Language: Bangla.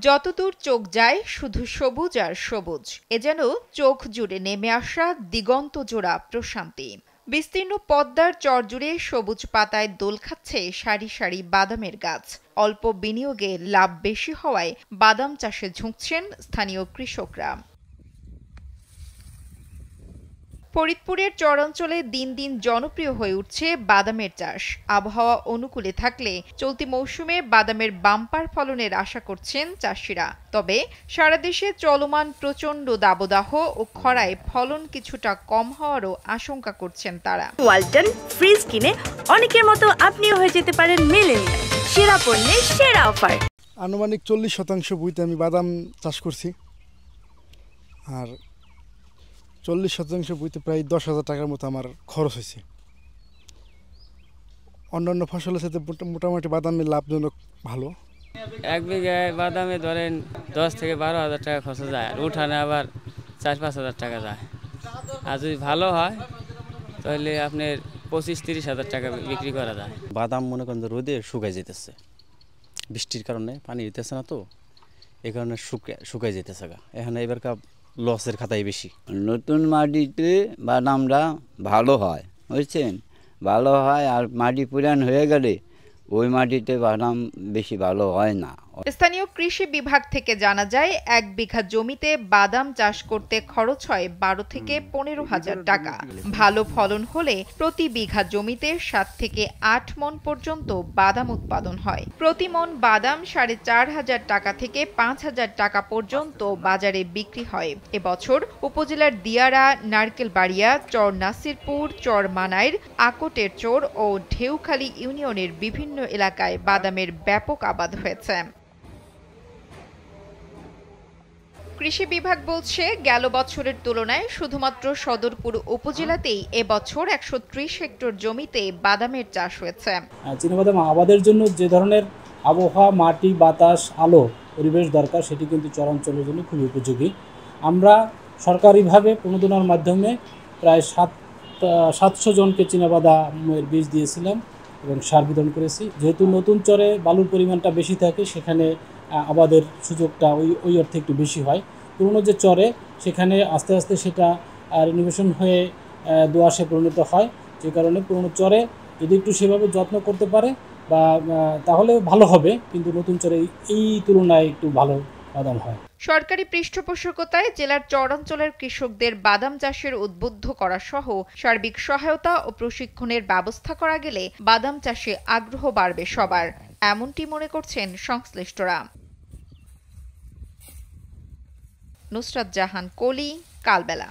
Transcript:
যতদূর চোখ যায় শুধু সবুজ আর সবুজ, এ যেন চোখ জুড়ে নেমে আসা দিগন্ত জোড়া প্রশান্তি। বিস্তীর্ণ পদ্মার চর জুড়ে সবুজ পাতায় দোল খাচ্ছে সারি সারি বাদামের গাছ। অল্প বিনিয়োগে লাভ বেশি হওয়ায় বাদাম চাষে ঝুঁকছেন স্থানীয় কৃষকরা। ফরিদপুরের চরাঞ্চলে দিন দিন জনপ্রিয় হয়ে উঠছে বাদামের চাষ। আবহাওয়া অনুকূলে থাকলে চলতি মৌসুমে বাদামের বাম্পার ফলনের আশা করছেন চাষিরা। তবে সারা দেশে চলমান প্রচণ্ড দাবদাহ ও খরায় ফলন কিছুটা কম হওয়ারও আশঙ্কা করছেন তারা। ওয়ালটন ফ্রিজ কিনে অনেকের মতো আপনিও হয়ে যেতে পারেন মিলেনিয়াল। সেরা পণ্যের সেরা অফার। আনুমানিক 40% ভূমিতে আমি বাদাম চাষ করছি, আর 40% ভূমিতে প্রায় 10,000 টাকার মতো আমার খরচ হয়েছে। অন্যান্য ফসলের সাথে মোটামুটি বাদামের লাভজনক ভালো। 1 বিঘায় বাদামে ধরেন 10 থেকে 12,000 টাকা খরচ যায়, আর উঠানে আবার 4-5,000 টাকা যায়। আর যদি ভালো হয় তাহলে আপনার 25-30 হাজার টাকা বিক্রি করা যায়। বাদাম মনে করেন রোদে শুকাই যেতেছে, বৃষ্টির কারণে পানি দিতেছে না, তো এই কারণে শুকাই যেতেছে। এখানে এবারকার লসের খাতাই বেশি। নতুন মাটিতে বাদামটা ভালো হয়, বুঝছেন, ভালো হয়। আর মাটি পুরান হয়ে গেলে ওই মাটিতে বাদাম বেশি ভালো হয় না। স্থানীয় কৃষি বিভাগ থেকে জানা যায়, 1 বিঘা জমিতে বাদাম চাষ করতে খরচ হয় 12 থেকে 15,000 টাকা। ভালো ফলন হলে প্রতি বিঘা জমিতে 7 থেকে 8 মণ পর্যন্ত বাদাম উৎপাদন হয়। প্রতি মণ বাদাম 4,500 টাকা থেকে 5,000 টাকা পর্যন্ত বাজারে বিক্রি হয়। এবছর উপজেলার দিয়ারা, নারকেলবাড়িয়া, চর নাসিরপুর, চর মানাইর, আকটের চর ও ঢেউখালী ইউনিয়নের বিভিন্ন এলাকায় বাদামের ব্যাপক আবাদ হয়েছে। কৃষি বিভাগ বলছে, গেল বছরের তুলনায় শুধুমাত্র সদরপুর উপজেলাতেই এবছর 130 হেক্টর জমিতে বাদামের চাষ হয়েছে। চীনাবাদাম আবাদের জন্য যে ধরনের আবহাওয়া, মাটি, বাতাস, আলো পরিবেশ দরকার, সেটি কিন্তু চরাঞ্চলের জন্য খুবই উপযোগী। আমরা সরকারিভাবে প্রণোদনার মাধ্যমে প্রায় 700 জনকে চীনাবাদামের বীজ দিয়েছিলাম এবং সার বিতরণ করেছি। যেহেতু নতুন চরে বালুর পরিমাণটা বেশি থাকে, সেখানে আবাদের সুযোগটা ওই অর্থে একটু বেশি হয়। পুরনো যে চরে, সেখানে আস্তে আস্তে সেটা রিনোভেশন হয়ে দোআঁশে পরিণত হয়, যে কারণে পুরনো চরে যদি একটু সেভাবে যত্ন করতে পারে বা তাহলে ভালো হবে, কিন্তু নতুন চরে এই তুলনায় একটু ভালো বাদাম হয়। সরকারি পৃষ্ঠপোষকতায় জেলার চরাঞ্চলের কৃষকদের বাদাম চাষের উদ্বুদ্ধ করা সহ সার্বিক সহায়তা ও প্রশিক্ষণের ব্যবস্থা করা গেলে বাদাম চাষে আগ্রহ বাড়বে সবার, এমনটি মনে করছেন সংশ্লিষ্টরা। নুসরাত জাহান কলি, কালবেলা।